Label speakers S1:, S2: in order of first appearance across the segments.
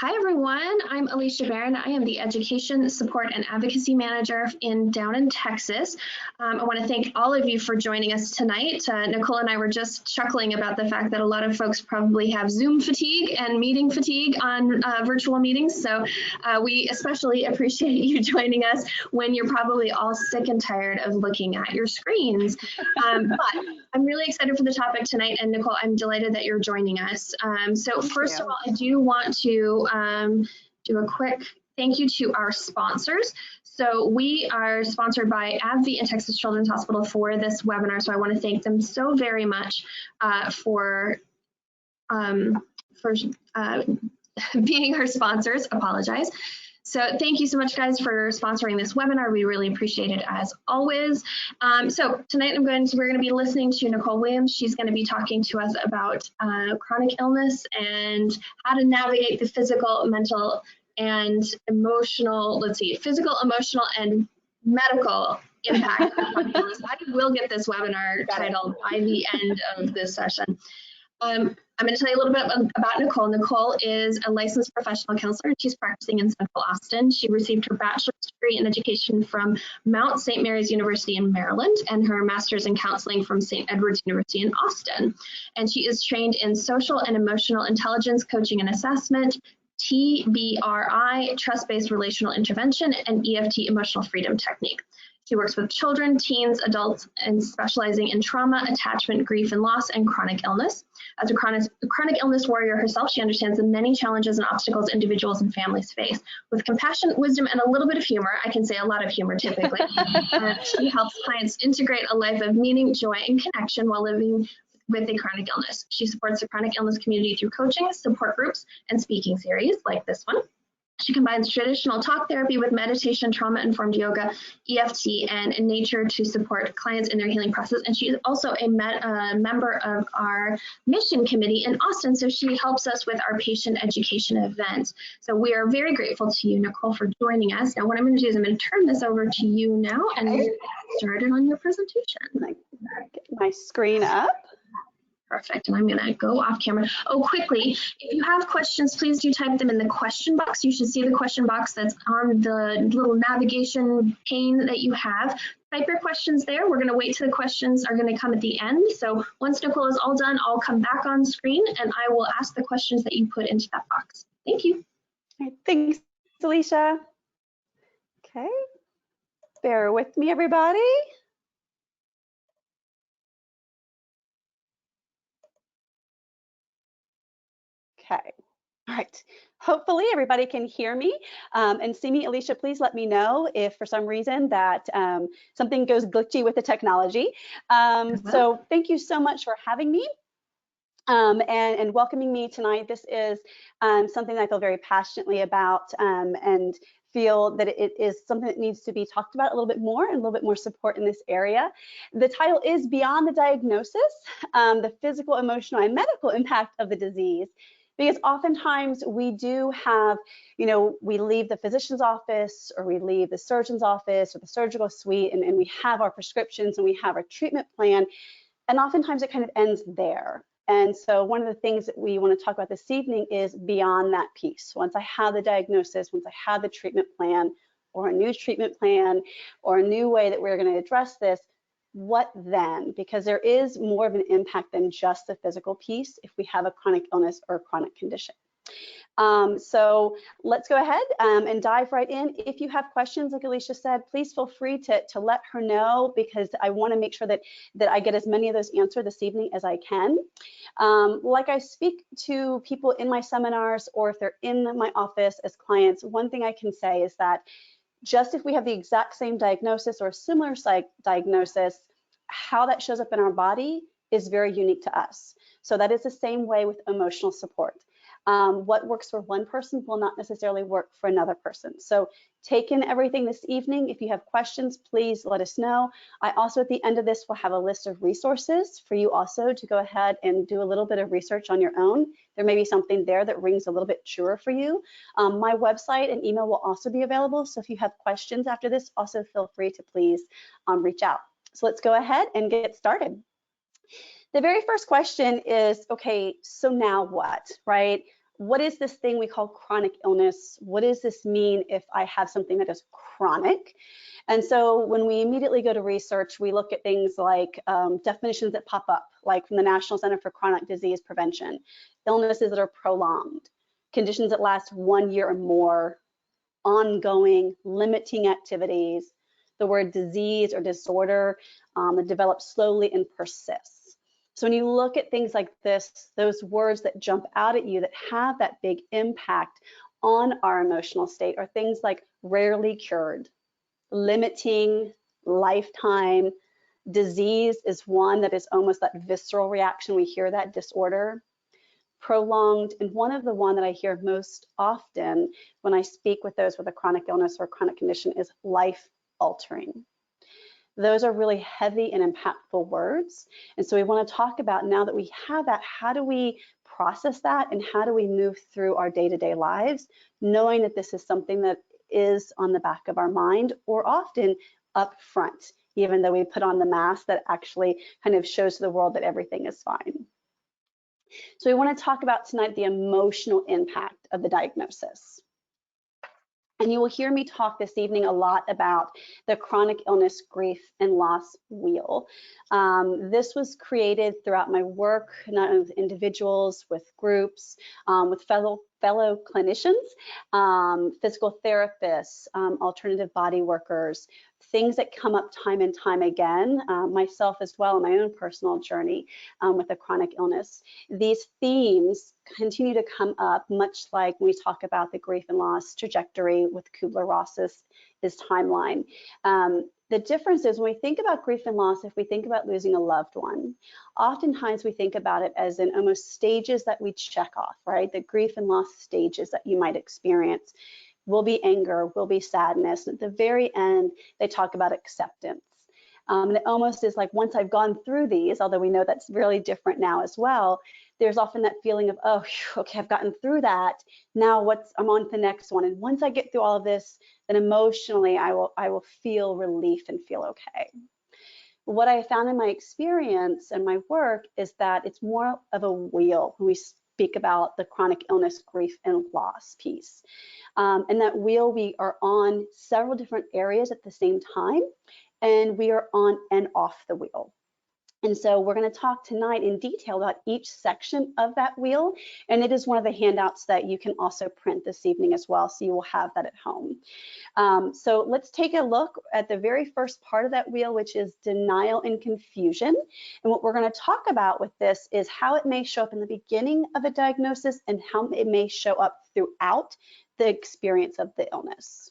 S1: Hi everyone, I'm Alicia Barron. I am the Education Support and Advocacy Manager down in Texas. I want to thank all of you for joining us tonight. Nicole and I were just chuckling about the fact that a lot of folks probably have Zoom fatigue and meeting fatigue on virtual meetings. So we especially appreciate you joining us when you're probably all sick and tired of looking at your screens. But I'm really excited for the topic tonight, and Nicole, I'm delighted that you're joining us. So first of all, I do want to do a quick thank you to our sponsors. So we are sponsored by AbbVie and Texas Children's Hospital for this webinar. So I want to thank them so very much for being our sponsors. Apologize. So thank you so much, guys, for sponsoring this webinar. We really appreciate it as always. So tonight we're going to be listening to Nicole Williams. She's going to be talking to us about chronic illness and how to navigate the physical, mental, and emotional, physical, emotional, and medical impact of chronic illness. I will get this webinar titled by the end of this session. I'm going to tell you a little bit about Nicole. Nicole is a licensed professional counselor. She's practicing in Central Austin. She received her bachelor's degree in education from Mount St. Mary's University in Maryland and her master's in counseling from St. Edward's University in Austin. And she is trained in social and emotional intelligence coaching and assessment, TBRI, trust-based relational intervention, and EFT, emotional freedom technique. She works with children, teens, adults, and specializing in trauma, attachment, grief and loss, and chronic illness. As a chronic illness warrior herself, she understands the many challenges and obstacles individuals and families face. With compassion, wisdom, and a little bit of humor, I can say a lot of humor typically, she helps clients integrate a life of meaning, joy, and connection while living with a chronic illness. She supports the chronic illness community through coaching, support groups, and speaking series like this one. She combines traditional talk therapy with meditation, trauma-informed yoga, EFT, and nature to support clients in their healing process. And she is also a member of our mission committee in Austin, so she helps us with our patient education events. So we are very grateful to you, Nicole, for joining us. Now, what I'm going to do is I'm going to turn this over to you now and get started on your presentation.
S2: Get my screen up.
S1: Perfect, and I'm gonna go off camera. Oh, quickly, if you have questions, please do type them in the question box. You should see the question box that's on the little navigation pane that you have. Type your questions there. We're gonna wait till the questions are gonna come at the end. So once Nicole is all done, I'll come back on screen and I will ask the questions that you put into that box. Thank you.
S2: All right, thanks, Alicia. Okay, bear with me, everybody. Okay, all right. Hopefully everybody can hear me and see me. Alicia, please let me know if for some reason that something goes glitchy with the technology. So thank you so much for having me and welcoming me tonight. This is something I feel very passionately about and feel that it is something that needs to be talked about a little bit more and a little bit more support in this area. The title is Beyond the Diagnosis, the Physical, Emotional, and Medical Impact of the Disease. Because oftentimes we do have, we leave the physician's office or we leave the surgeon's office or the surgical suite and we have our prescriptions and we have our treatment plan. And oftentimes it kind of ends there. And so one of the things that we want to talk about this evening is beyond that piece. Once I have the diagnosis, once I have the treatment plan or a new treatment plan or a new way that we're going to address this, what then? Because there is more of an impact than just the physical piece if we have a chronic illness or a chronic condition. So let's go ahead and dive right in. If you have questions, like Alicia said, please feel free to let her know because I want to make sure that I get as many of those answered this evening as I can. Like I speak to people in my seminars or if they're in my office as clients, one thing I can say is that just if we have the exact same diagnosis or a similar diagnosis, how that shows up in our body is very unique to us. So that is the same way with emotional support. What works for one person will not necessarily work for another person. So take in everything this evening. If you have questions, please let us know. I also, at the end of this, will have a list of resources for you also to go ahead and do a little bit of research on your own. There may be something there that rings a little bit truer for you. My website and email will also be available. So if you have questions after this, also feel free to please reach out. So let's go ahead and get started. The very first question is, okay, so now what, right? what is this thing we call chronic illness? What does this mean if I have something that is chronic? And so when we immediately go to research, we look at things like definitions that pop up, like from the National Center for Chronic Disease Prevention, illnesses that are prolonged, conditions that last 1 year or more, ongoing, limiting activities, the word disease or disorder that develops slowly and persists. So when you look at things like this, those words that jump out at you that have that big impact on our emotional state are things like rarely cured, limiting, lifetime. Disease is one that is almost that visceral reaction. We hear that, disorder. Prolonged, and one of the one that I hear most often when I speak with those with a chronic illness or chronic condition is life altering. Those are really heavy and impactful words. And so we want to talk about, now that we have that, how do we process that and how do we move through our day-to-day lives, knowing that this is something that is on the back of our mind or often up front, even though we put on the mask that actually kind of shows to the world that everything is fine. So we want to talk about tonight the emotional impact of the diagnosis. And you will hear me talk this evening a lot about the chronic illness, grief, and loss wheel. This was created throughout my work, not only with individuals, with groups, with fellow clinicians, physical therapists, alternative body workers, things that come up time and time again, myself as well in my own personal journey with a chronic illness. These themes continue to come up, much like we talk about the grief and loss trajectory with Kubler-Ross's timeline. The difference is when we think about grief and loss, if we think about losing a loved one, oftentimes we think about it as in almost stages that we check off, right? The grief and loss stages that you might experience will be anger, will be sadness. And at the very end, they talk about acceptance. And it almost is like, once I've gone through these, although we know that's really different now as well, there's often that feeling of, oh, okay, I've gotten through that. Now I'm on to the next one. And once I get through all of this, then emotionally, I will feel relief and feel okay. What I found in my experience and my work is that it's more of a wheel when we speak about the chronic illness, grief, and loss piece. And that wheel, we are on several different areas at the same time, and we are on and off the wheel. And so we're going to talk tonight in detail about each section of that wheel, and it is one of the handouts that you can also print this evening as well, so you will have that at home. So let's take a look at the very first part of that wheel, which is denial and confusion. And what we're going to talk about with this is how it may show up in the beginning of a diagnosis and how it may show up throughout the experience of the illness.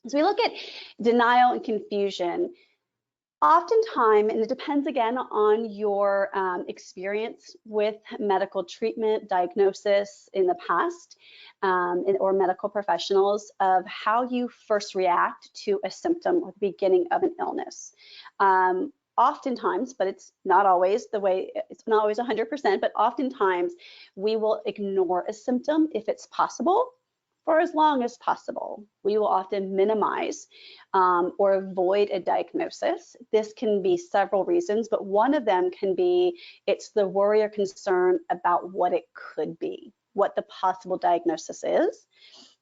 S2: As we look at denial and confusion, oftentimes, and it depends again on your experience with medical treatment, diagnosis in the past, or medical professionals, of how you first react to a symptom or the beginning of an illness. Oftentimes, but it's not always the way, it's not always 100%, but oftentimes we will ignore a symptom if it's possible, for as long as possible. We will often minimize or avoid a diagnosis. This can be several reasons, but one of them can be it's the worry or concern about what it could be, what the possible diagnosis is.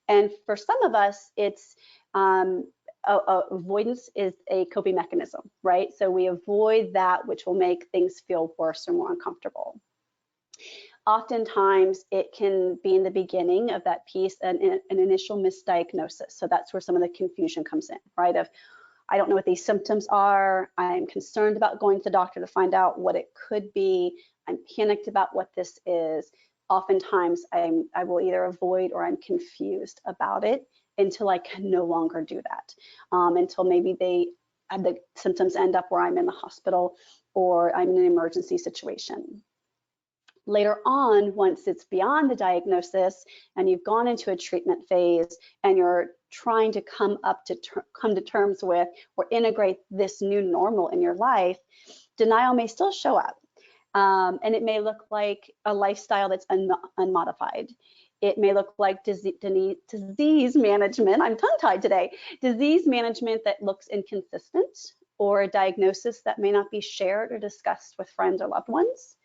S2: And for some of us, it's avoidance is a coping mechanism, right? So we avoid that which will make things feel worse or more uncomfortable. Oftentimes, it can be in the beginning of that piece an initial misdiagnosis. So that's where some of the confusion comes in, right? Of, I don't know what these symptoms are. I'm concerned about going to the doctor to find out what it could be. I'm panicked about what this is. Oftentimes, I will either avoid or I'm confused about it until I can no longer do that, until maybe the symptoms end up where I'm in the hospital or I'm in an emergency situation. Later on, once it's beyond the diagnosis and you've gone into a treatment phase and you're trying to come to terms with or integrate this new normal in your life, denial may still show up. And it may look like a lifestyle that's unmodified. It may look like disease management, I'm tongue-tied today, disease management that looks inconsistent, or a diagnosis that may not be shared or discussed with friends or loved ones.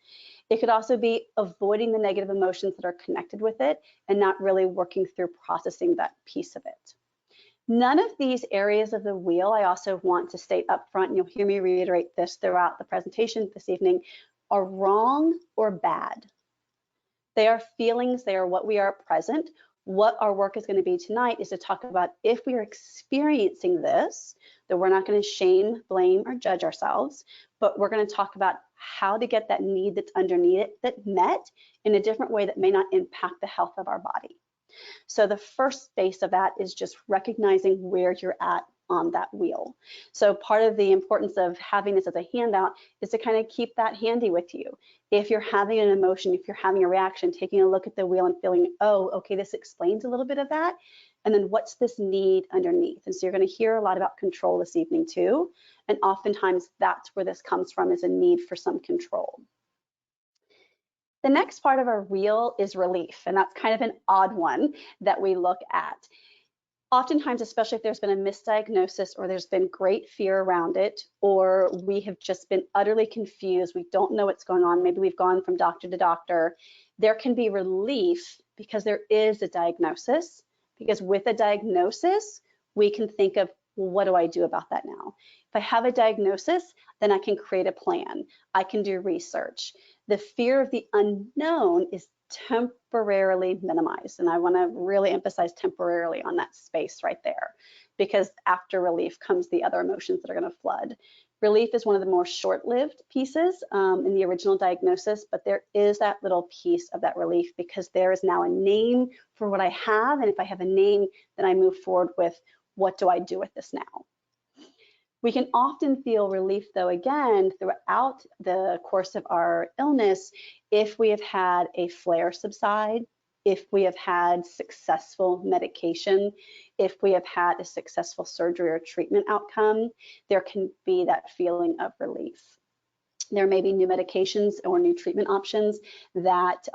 S2: It could also be avoiding the negative emotions that are connected with it and not really working through processing that piece of it. None of these areas of the wheel, I also want to state up front, and you'll hear me reiterate this throughout the presentation this evening, are wrong or bad. They are feelings, they are what we are at present. What our work is going to be tonight is to talk about if we are experiencing this, that we're not going to shame, blame, or judge ourselves, but we're going to talk about how to get that need that's underneath it that met in a different way that may not impact the health of our body. So the first base of that is just recognizing where you're at on that wheel. So part of the importance of having this as a handout is to kind of keep that handy with you. If you're having an emotion, if you're having a reaction, taking a look at the wheel and feeling, oh, okay, this explains a little bit of that. And then what's this need underneath? And so you're going to hear a lot about control this evening too. And oftentimes that's where this comes from, is a need for some control. The next part of our wheel is relief, and that's kind of an odd one that we look at. Oftentimes, especially if there's been a misdiagnosis or there's been great fear around it, or we have just been utterly confused, we don't know what's going on, maybe we've gone from doctor to doctor, there can be relief because there is a diagnosis, because with a diagnosis, we can think of, well, what do I do about that now? If I have a diagnosis, then I can create a plan. I can do research. The fear of the unknown is temporarily minimized. And I want to really emphasize temporarily on that space right there, because after relief comes the other emotions that are going to flood. Relief is one of the more short-lived pieces in the original diagnosis, but there is that little piece of that relief because there is now a name for what I have. And if I have a name, then I move forward with, what do I do with this now? We can often feel relief, though, again, throughout the course of our illness, if we have had a flare subside, if we have had successful medication, if we have had a successful surgery or treatment outcome, there can be that feeling of relief. There may be new medications or new treatment options that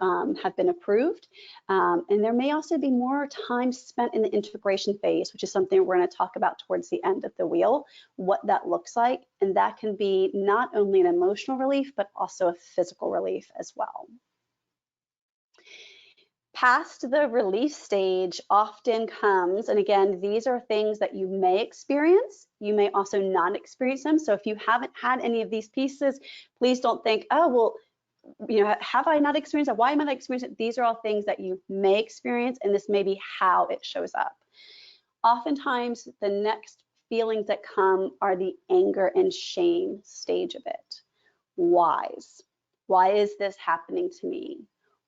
S2: have been approved. And there may also be more time spent in the integration phase, which is something we're going to talk about towards the end of the wheel, what that looks like. And that can be not only an emotional relief, but also a physical relief as well. Past the release stage often comes, and again, these are things that you may experience. You may also not experience them. So if you haven't had any of these pieces, please don't think, oh, well, you know, have I not experienced it? Why am I not experiencing it? These are all things that you may experience, and this may be how it shows up. Oftentimes, the next feelings that come are the anger and shame stage of it. Whys? Why is this happening to me?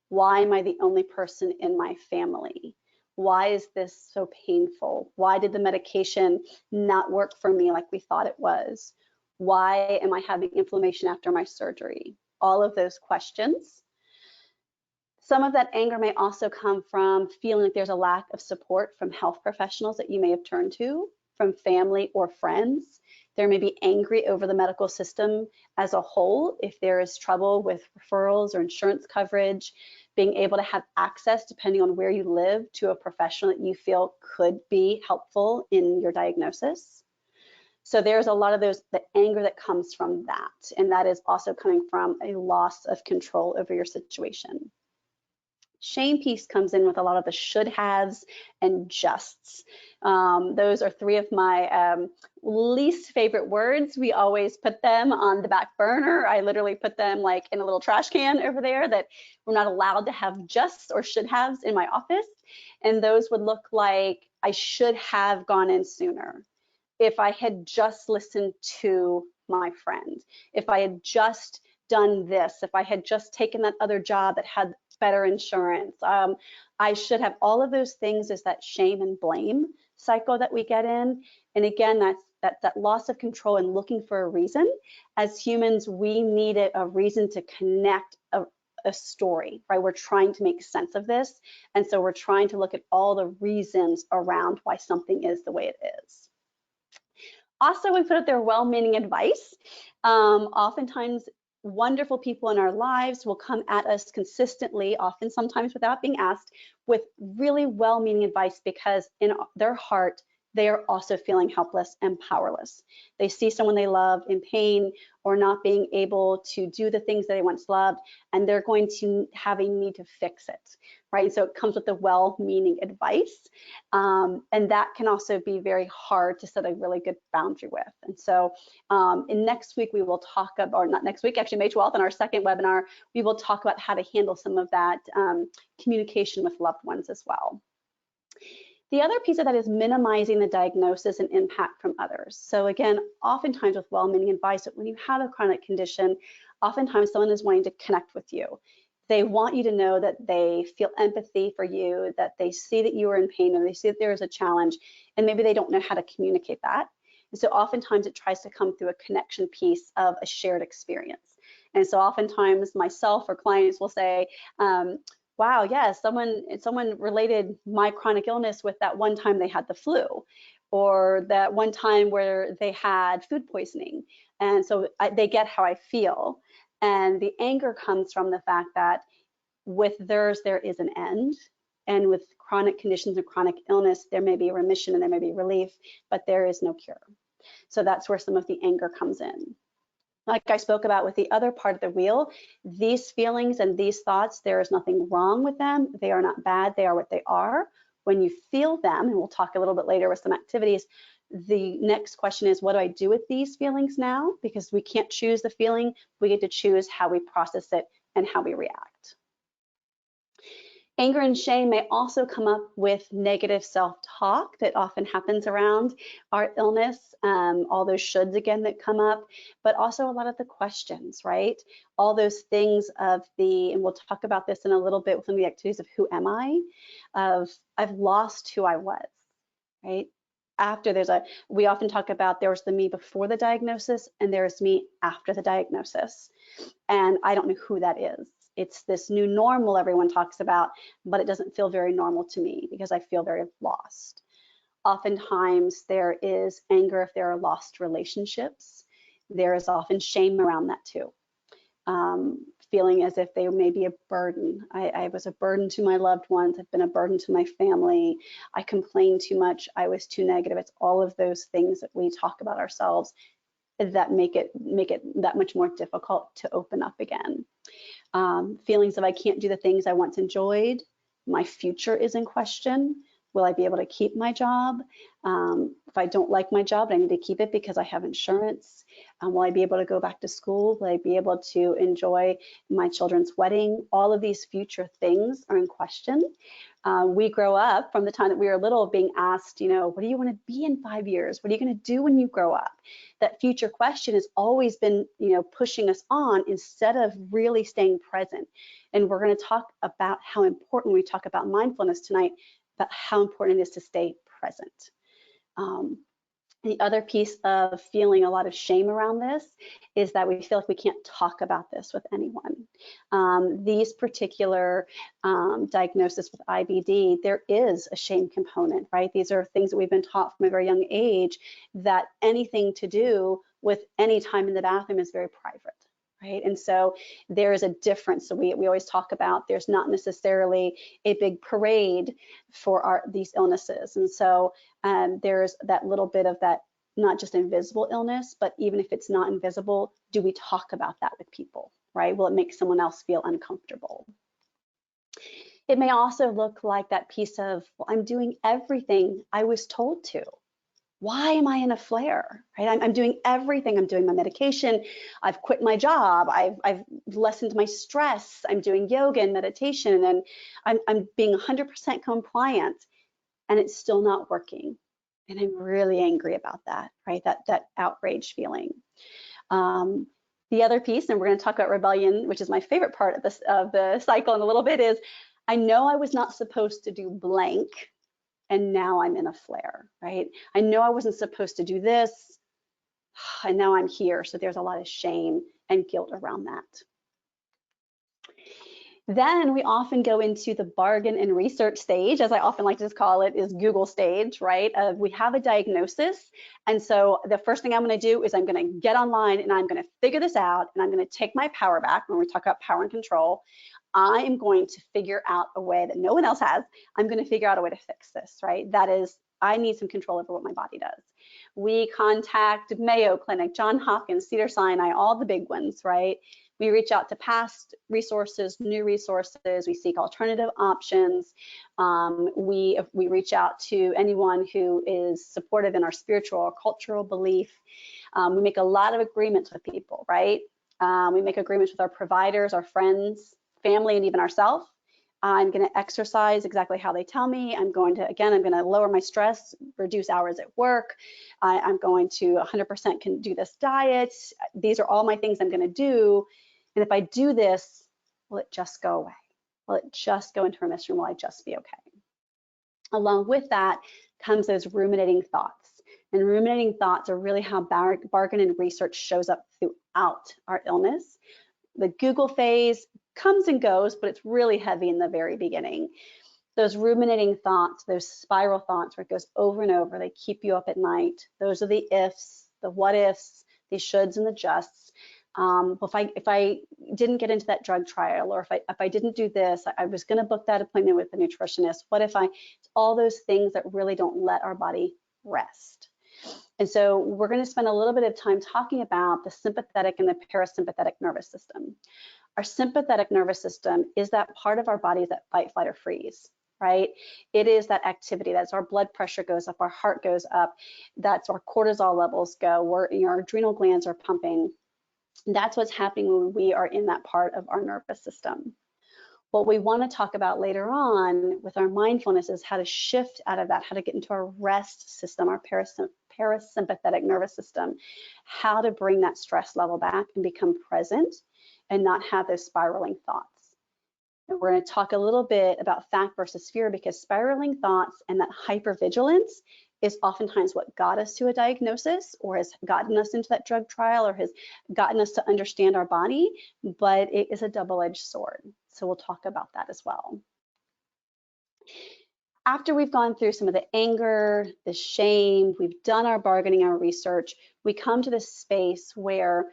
S2: Why am I the only person in my family? Why is this so painful? Why did the medication not work for me like we thought it was? Why am I having inflammation after my surgery? All of those questions. Some of that anger may also come from feeling like there's a lack of support from health professionals that you may have turned to, from family or friends. There may be angry over the medical system as a whole if there is trouble with referrals or insurance coverage, being able to have access, depending on where you live, to a professional that you feel could be helpful in your diagnosis. So there's a lot of the anger that comes from that, and that is also coming from a loss of control over your situation. Shame piece comes in with a lot of the should haves and justs. Those are three of my least favorite words. We always put them on the back burner. I literally put them like in a little trash can over there, that we're not allowed to have justs or should haves in my office. And those would look like, I should have gone in sooner. If I had just listened to my friend, if I had just done this, if I had just taken that other job that had better insurance, I should have. All of those things is that shame and blame cycle that we get in. And again, that's that loss of control and looking for a reason. As humans, we need a reason to connect a story, right? We're trying to make sense of this. And so we're trying to look at all the reasons around why something is the way it is. Also, we put out there well-meaning advice. Oftentimes, wonderful people in our lives will come at us consistently, often sometimes without being asked, with really well-meaning advice, because in their heart, they are also feeling helpless and powerless. They see someone they love in pain or not being able to do the things that they once loved, and they're going to have a need to fix it, right? So it comes with the well-meaning advice, and that can also be very hard to set a really good boundary with. And so in next week, we will talk about, or not next week, actually May 12th, in our second webinar, we will talk about how to handle some of that communication with loved ones as well. The other piece of that is minimizing the diagnosis and impact from others. So again, oftentimes with well-meaning advice, when you have a chronic condition, oftentimes someone is wanting to connect with you. They want you to know that they feel empathy for you, that they see that you are in pain, and they see that there is a challenge, and maybe they don't know how to communicate that. And so oftentimes it tries to come through a connection piece of a shared experience. And so oftentimes myself or clients will say, wow, yes, someone related my chronic illness with that one time they had the flu, or that one time where they had food poisoning. And so they get how I feel. And the anger comes from the fact that with theirs, there is an end. And with chronic conditions and chronic illness, there may be a remission and there may be relief, but there is no cure. So that's where some of the anger comes in. Like I spoke about with the other part of the wheel, these feelings and these thoughts, there is nothing wrong with them. They are not bad. They are what they are. When you feel them, and we'll talk a little bit later with some activities, the next question is, what do I do with these feelings now? Because we can't choose the feeling. We get to choose how we process it and how we react. Anger and shame may also come up with negative self-talk that often happens around our illness, all those shoulds again that come up, but also a lot of the questions, right? All those things of and we'll talk about this in a little bit with some of the activities of who am I, of I've lost who I was, right? After we often talk about there was the me before the diagnosis and there's me after the diagnosis. And I don't know who that is. It's this new normal everyone talks about, but it doesn't feel very normal to me because I feel very lost. Oftentimes there is anger if there are lost relationships. There is often shame around that too. Feeling as if they may be a burden. I was a burden to my loved ones. I've been a burden to my family. I complained too much. I was too negative. It's all of those things that we talk about ourselves that make it that much more difficult to open up again. Feelings of I can't do the things I once enjoyed. My future is in question. Will I be able to keep my job? If I don't like my job, I need to keep it because I have insurance. Will I be able to go back to school? Will I be able to enjoy my children's wedding? All of these future things are in question. We grow up from the time that we were little being asked, what do you want to be in 5 years? What are you going to do when you grow up? That future question has always been, pushing us on instead of really staying present. And we're going to talk about how important, we talk about mindfulness tonight, but how important it is to stay present. The other piece of feeling a lot of shame around this is that we feel like we can't talk about this with anyone. These particular diagnoses with IBD, there is a shame component, right? These are things that we've been taught from a very young age that anything to do with any time in the bathroom is very private. Right? And so there is a difference. So we always talk about there's not necessarily a big parade for these illnesses. And so there's that little bit of that, not just invisible illness, but even if it's not invisible, do we talk about that with people, right? Will it make someone else feel uncomfortable? It may also look like that piece of, well, I'm doing everything I was told to. Why am I in a flare, right? I'm doing everything. I'm doing my medication. I've quit my job. I've lessened my stress. I'm doing yoga and meditation, and I'm being 100% compliant, and it's still not working. And I'm really angry about that, right? That outrage feeling. The other piece, and we're going to talk about rebellion, which is my favorite part of the cycle in a little bit, is I know I was not supposed to do blank, and now I'm in a flare, right? I know I wasn't supposed to do this, and now I'm here. So there's a lot of shame and guilt around that. Then we often go into the bargain and research stage, as I often like to just call it, is Google stage, right? We have a diagnosis. And so the first thing I'm going to do is I'm going to get online and I'm going to figure this out, and I'm going to take my power back. When we talk about power and control, I am going to figure out a way that no one else has. I'm going to figure out a way to fix this, right? That is I need some control over what my body does. We contact Mayo Clinic, Johns Hopkins, Cedars-Sinai, all the big ones, right? We reach out to past resources, new resources. We seek alternative options. We reach out to anyone who is supportive in our spiritual or cultural belief. We make a lot of agreements with people, right? We make agreements with our providers, our friends, family, and even ourselves. I'm going to exercise exactly how they tell me. I'm going to lower my stress, reduce hours at work. I'm going to 100% can do this diet. These are all my things I'm going to do. And if I do this, will it just go away? Will it just go into remission? Will I just be okay? Along with that comes those ruminating thoughts. And ruminating thoughts are really how bargain and research shows up throughout our illness. The Google phase comes and goes, but it's really heavy in the very beginning. Those ruminating thoughts, those spiral thoughts where it goes over and over, they keep you up at night. Those are the ifs, the what ifs, the shoulds and the justs. If I didn't get into that drug trial, or if I didn't do this, I was going to book that appointment with the nutritionist. What if all those things that really don't let our body rest. And so we're going to spend a little bit of time talking about the sympathetic and the parasympathetic nervous system. Our sympathetic nervous system is that part of our body that fight, flight, or freeze, right? It is that activity. That's our blood pressure goes up, our heart goes up, that's our cortisol levels go, our adrenal glands are pumping. That's what's happening when we are in that part of our nervous system. What we want to talk about later on with our mindfulness is how to shift out of that, how to get into our rest system, our parasympathetic nervous system, how to bring that stress level back and become present and not have those spiraling thoughts. And we're going to talk a little bit about fact versus fear, because spiraling thoughts and that hypervigilance is oftentimes what got us to a diagnosis, or has gotten us into that drug trial, or has gotten us to understand our body, but it is a double-edged sword. So we'll talk about that as well. After we've gone through some of the anger, the shame, we've done our bargaining, our research, we come to this space where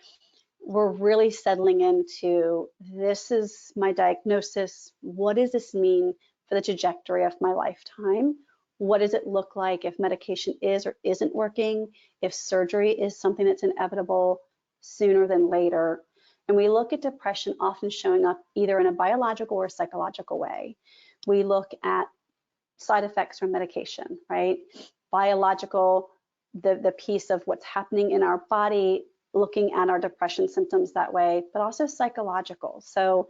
S2: we're really settling into, this is my diagnosis. What does this mean for the trajectory of my lifetime? What does it look like if medication is or isn't working, if surgery is something that's inevitable sooner than later? And we look at depression often showing up either in a biological or psychological way. We look at side effects from medication, right? Biological, the piece of what's happening in our body, looking at our depression symptoms that way, but also psychological. So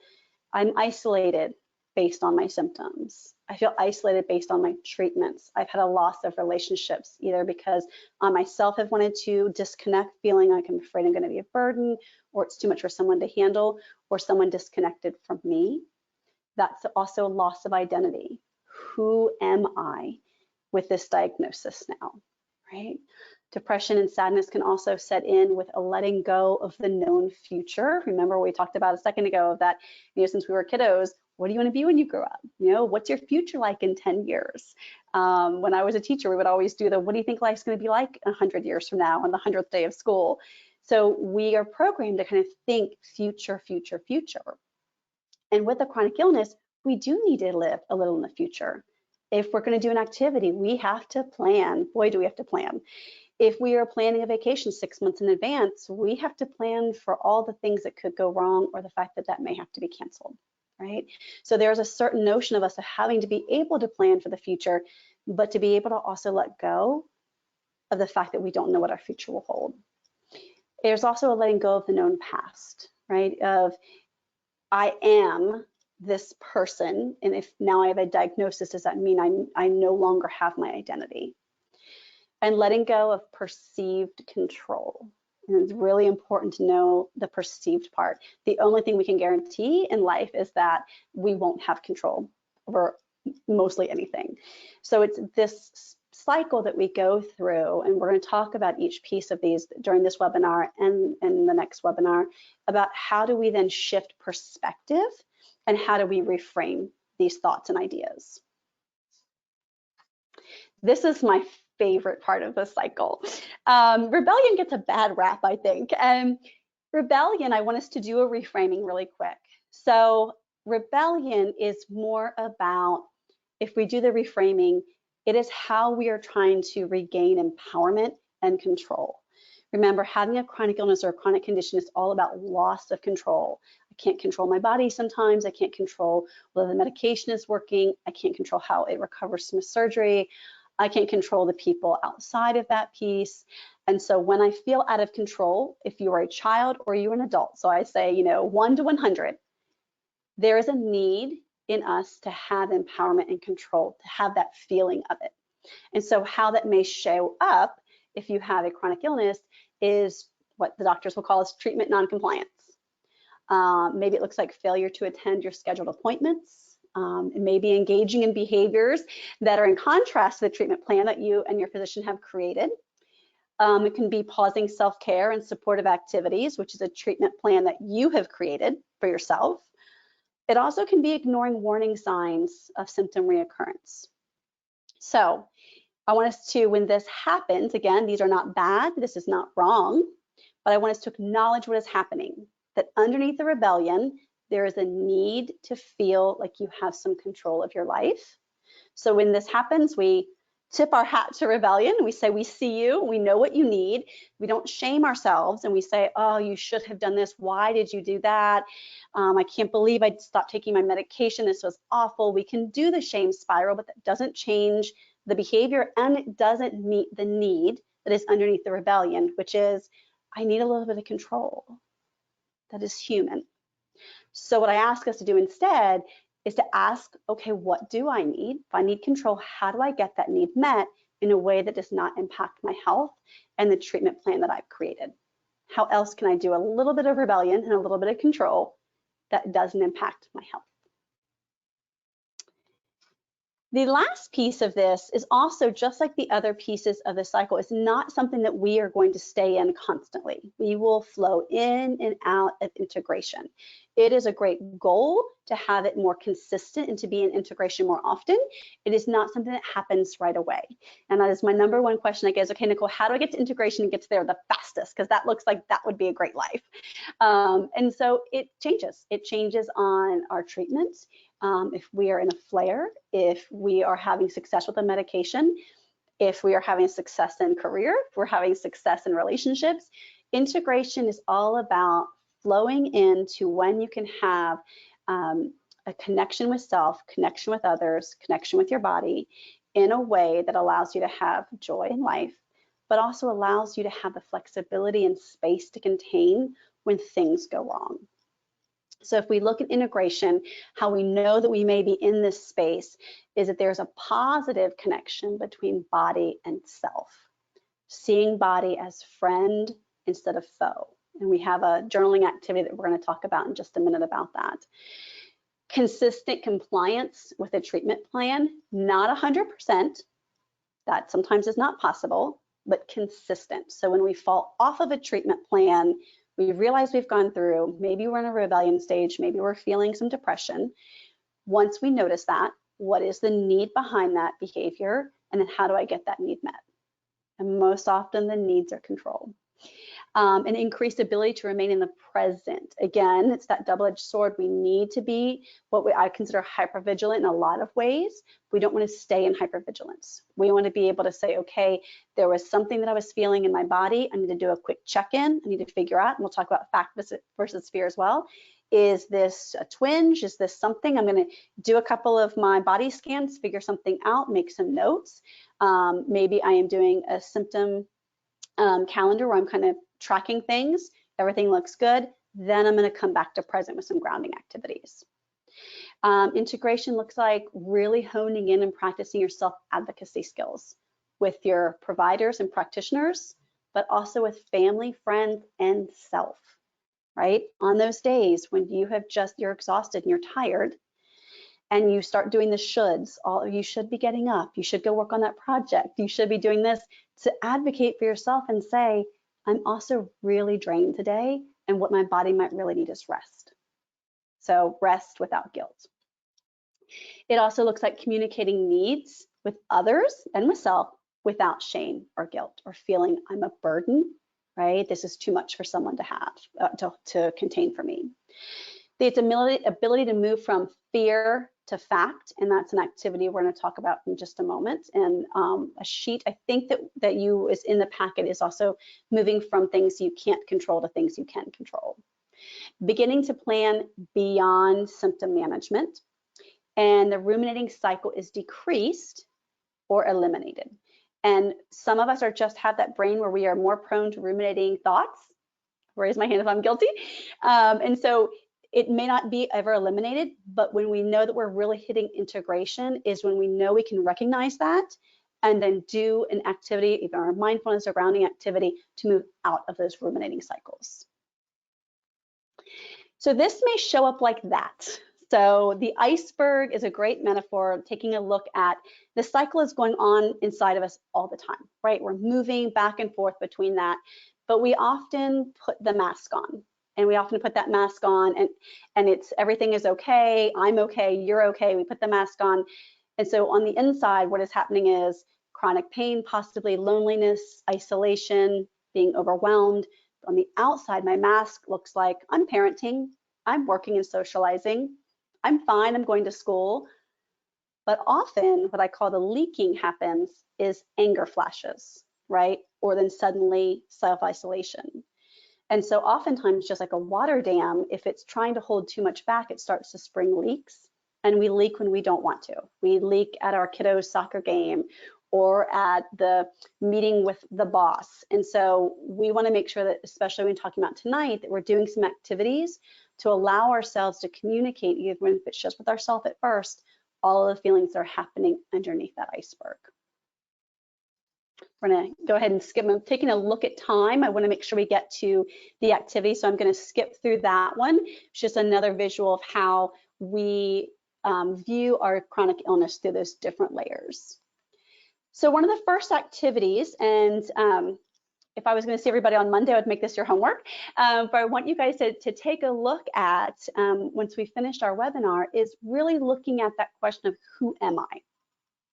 S2: I'm isolated based on my symptoms. I feel isolated based on my treatments. I've had a loss of relationships, either because I myself have wanted to disconnect, feeling like I'm afraid I'm going to be a burden, or it's too much for someone to handle, or someone disconnected from me. That's also a loss of identity. Who am I with this diagnosis now, right? Depression and sadness can also set in with a letting go of the known future. Remember, we talked about a second ago of that, since we were kiddos, what do you want to be when you grow up? What's your future like in 10 years? When I was a teacher, we would always do what do you think life's going to be like 100 years from now on the 100th day of school? So we are programmed to kind of think future, future, future. And with a chronic illness, we do need to live a little in the future. If we're going to do an activity, we have to plan. Boy, do we have to plan. If we are planning a vacation 6 months in advance, we have to plan for all the things that could go wrong, or the fact that that may have to be canceled, right? So there's a certain notion of us of having to be able to plan for the future, but to be able to also let go of the fact that we don't know what our future will hold. There's also a letting go of the known past, right? Of, I am this person, and if now I have a diagnosis, does that mean I no longer have my identity? And letting go of perceived control. And it's really important to know the perceived part. The only thing we can guarantee in life is that we won't have control over mostly anything. So it's this cycle that we go through, and we're going to talk about each piece of these during this webinar and in the next webinar, about how do we then shift perspective and how do we reframe these thoughts and ideas. This is my favorite part of the cycle. Rebellion gets a bad rap, I think. And rebellion, I want us to do a reframing really quick. So rebellion is more about, if we do the reframing, It is how we are trying to regain empowerment and control. Remember, having a chronic illness or a chronic condition is all about loss of control. I can't control my body sometimes. I can't control whether the medication is working. I can't control how it recovers from surgery. I can't control the people outside of that piece. And so when I feel out of control, if you are a child or you're an adult, so I say, 1 to 100, there is a need in us to have empowerment and control, to have that feeling of it. And so how that may show up if you have a chronic illness is what the doctors will call as treatment noncompliance. Maybe it looks like failure to attend your scheduled appointments. It may be engaging in behaviors that are in contrast to the treatment plan that you and your physician have created. It can be pausing self-care and supportive activities, which is a treatment plan that you have created for yourself. It also can be ignoring warning signs of symptom reoccurrence. So I want us to, when this happens, again, these are not bad, this is not wrong, but I want us to acknowledge what is happening, that underneath the rebellion, there is a need to feel like you have some control of your life. So when this happens, we tip our hat to rebellion. We say, we see you, we know what you need. We don't shame ourselves and we say, oh, you should have done this. Why did you do that? I can't believe I stopped taking my medication. This was awful. We can do the shame spiral, but that doesn't change the behavior and it doesn't meet the need that is underneath the rebellion, which is, I need a little bit of control. That is human. So what I ask us to do instead is to ask, okay, what do I need? If I need control, how do I get that need met in a way that does not impact my health and the treatment plan that I've created? How else can I do a little bit of rebellion and a little bit of control that doesn't impact my health? The last piece of this is also, just like the other pieces of the cycle, it's not something that we are going to stay in constantly. We will flow in and out of integration. It is a great goal to have it more consistent and to be in integration more often. It is not something that happens right away. And that is my number one question I get is, okay, Nicole, how do I get to integration and get to there the fastest? Because that looks like that would be a great life. And so it changes. It changes on our treatments. If we are in a flare, if we are having success with a medication, if we are having success in career, if we're having success in relationships, integration is all about flowing into when you can have a connection with self, connection with others, connection with your body in a way that allows you to have joy in life, but also allows you to have the flexibility and space to contain when things go wrong. So if we look at integration, how we know that we may be in this space is that there's a positive connection between body and self. Seeing body as friend instead of foe. And we have a journaling activity that we're going to talk about in just a minute about that. Consistent compliance with a treatment plan, not 100%. That sometimes is not possible, but consistent. So when we fall off of a treatment plan, we realize we've gone through, maybe we're in a rebellion stage, maybe we're feeling some depression. Once we notice that, what is the need behind that behavior? And then how do I get that need met? And most often the needs are control. An increased ability to remain in the present. Again, it's that double-edged sword. We need to be what I consider hypervigilant in a lot of ways. We don't want to stay in hypervigilance. We want to be able to say, okay, there was something that I was feeling in my body. I need to do a quick check-in. I need to figure out, and we'll talk about fact versus fear as well. Is this a twinge? Is this something? I'm going to do a couple of my body scans, figure something out, make some notes. Maybe I am doing a symptom calendar where I'm kind of tracking things. Everything looks good. Then I'm going to come back to present with some grounding activities. Integration looks like really honing in and practicing your self-advocacy skills with your providers and practitioners, but also with family, friends, and self, right? On those days when you're exhausted and you're tired, and you start doing the shoulds, you should be getting up, you should go work on that project, you should be doing this, to advocate for yourself and say, I'm also really drained today, and what my body might really need is rest. So rest without guilt. It also looks like communicating needs with others and with self without shame or guilt or feeling I'm a burden, right? This is too much for someone to have, to contain for me. It's ability to move from fear to fact, and that's an activity we're going to talk about in just a moment. And a sheet, I think that you is in the packet, is also moving from things you can't control to things you can control. Beginning to plan beyond symptom management, and the ruminating cycle is decreased or eliminated. And some of us are just have that brain where we are more prone to ruminating thoughts. Raise my hand if I'm guilty. And so it may not be ever eliminated, but when we know that we're really hitting integration is when we know we can recognize that and then do an activity, either our mindfulness or grounding activity, to move out of those ruminating cycles. So this may show up like that. So the iceberg is a great metaphor, taking a look at the cycle is going on inside of us all the time, right? We're moving back and forth between that, but we often put the mask on. And we often put that mask on and it's everything is okay, I'm okay, you're okay, we put the mask on. And so on the inside, what is happening is chronic pain, possibly loneliness, isolation, being overwhelmed. On the outside, my mask looks like I'm parenting, I'm working and socializing, I'm fine, I'm going to school. But often what I call the leaking happens is anger flashes, right? Or then suddenly self-isolation. And so oftentimes, just like a water dam, if it's trying to hold too much back, it starts to spring leaks. And we leak when we don't want to. We leak at our kiddo's soccer game or at the meeting with the boss. And so we want to make sure that, especially when talking about tonight, that we're doing some activities to allow ourselves to communicate, even if it's just with ourselves at first, all of the feelings that are happening underneath that iceberg. We're going to go ahead and skip. I'm taking a look at time. I want to make sure we get to the activity, so I'm going to skip through that one. It's just another visual of how we view our chronic illness through those different layers. So one of the first activities, and if I was going to see everybody on Monday, I would make this your homework, but I want you guys to take a look at, once we finished our webinar, is really looking at that question of who am I?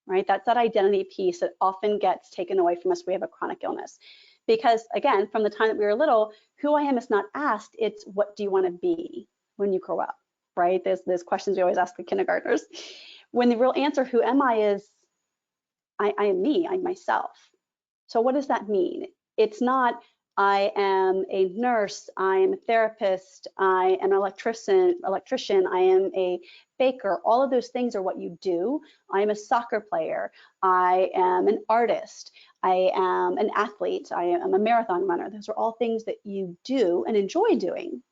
S2: Right? That's that identity piece that often gets taken away from us when we have a chronic illness. Because again, from the time that we were little, who I am is not asked, it's what do you want to be when you grow up, right? There's questions we always ask the kindergartners. When the real answer, who am I, is I am me, I'm myself. So what does that mean? It's not I am a nurse, I am a therapist, I am an electrician, I am a baker. All of those things are what you do. I am a soccer player, I am an artist, I am an athlete, I am a marathon runner. Those are all things that you do and enjoy doing.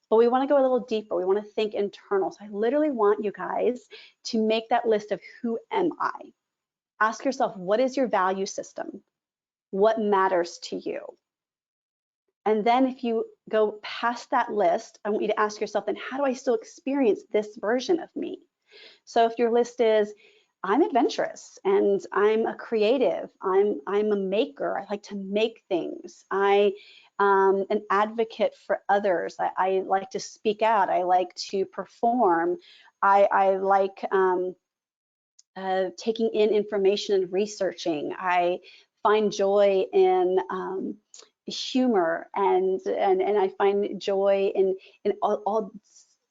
S2: But we want to go a little deeper. We want to think internal. So I literally want you guys to make that list of who am I? Ask yourself, what is your value system? What matters to you? And then if you go past that list, I want you to ask yourself, then how do I still experience this version of me? So if your list is, I'm adventurous and I'm a creative, I'm a maker, I like to make things, I am an advocate for others, I like to speak out, I like to perform, I like taking in information and researching, I find joy in humor and I find joy in all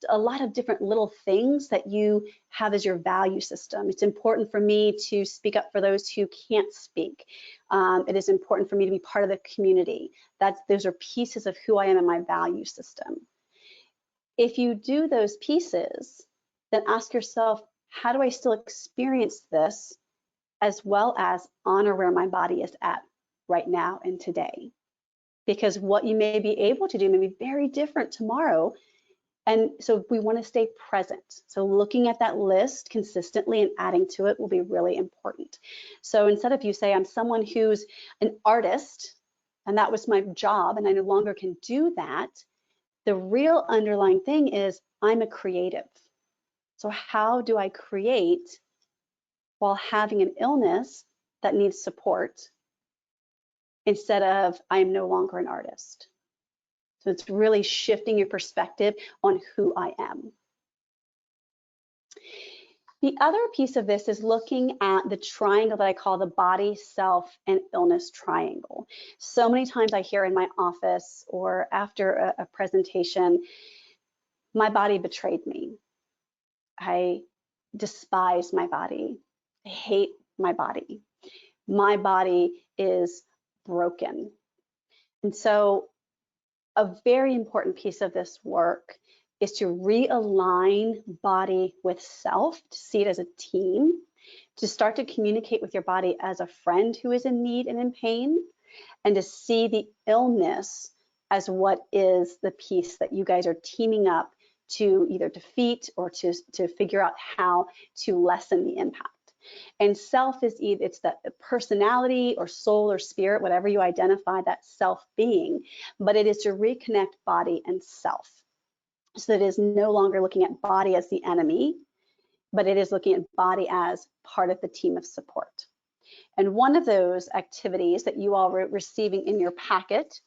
S2: a lot of different little things that you have as your value system. It's important for me to speak up for those who can't speak. It is important for me to be part of the community. Those are pieces of who I am in my value system. If you do those pieces, then ask yourself, how do I still experience this, as well as honor where my body is at right now and today? Because what you may be able to do may be very different tomorrow. And so we want to stay present. So looking at that list consistently and adding to it will be really important. So instead of you say, I'm someone who's an artist, and that was my job, and I no longer can do that, the real underlying thing is I'm a creative. So how do I create while having an illness that needs support, instead of I'm no longer an artist? So it's really shifting your perspective on who I am. The other piece of this is looking at the triangle that I call the body, self, and illness triangle. So many times I hear in my office or after a presentation, my body betrayed me. I despise my body. I hate my body. My body is broken. And so a very important piece of this work is to realign body with self, to see it as a team, to start to communicate with your body as a friend who is in need and in pain, and to see the illness as what is the piece that you guys are teaming up to either defeat or to figure out how to lessen the impact. And self is either, it's the personality or soul or spirit, whatever you identify that self being, but it is to reconnect body and self. So that it is no longer looking at body as the enemy, but it is looking at body as part of the team of support. And one of those activities that you all are receiving in your packet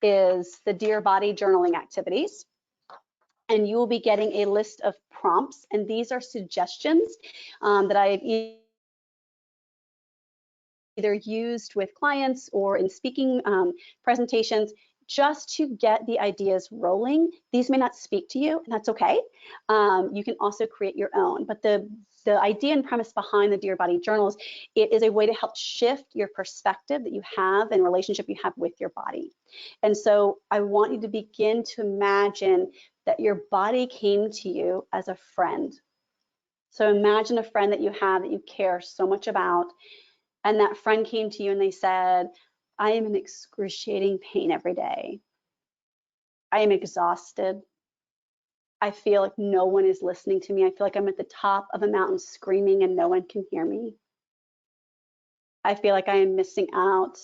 S2: is the Dear Body journaling activities. And you will be getting a list of prompts, and these are suggestions that I have either used with clients or in speaking presentations, just to get the ideas rolling. These may not speak to you, and that's okay. You can also create your own, but the idea and premise behind the Dear Body journals, it is a way to help shift your perspective that you have and relationship you have with your body. And so I want you to begin to imagine that your body came to you as a friend. So imagine a friend that you have that you care so much about, and that friend came to you and they said, I am in excruciating pain every day. I am exhausted. I feel like no one is listening to me. I feel like I'm at the top of a mountain screaming and no one can hear me. I feel like I am missing out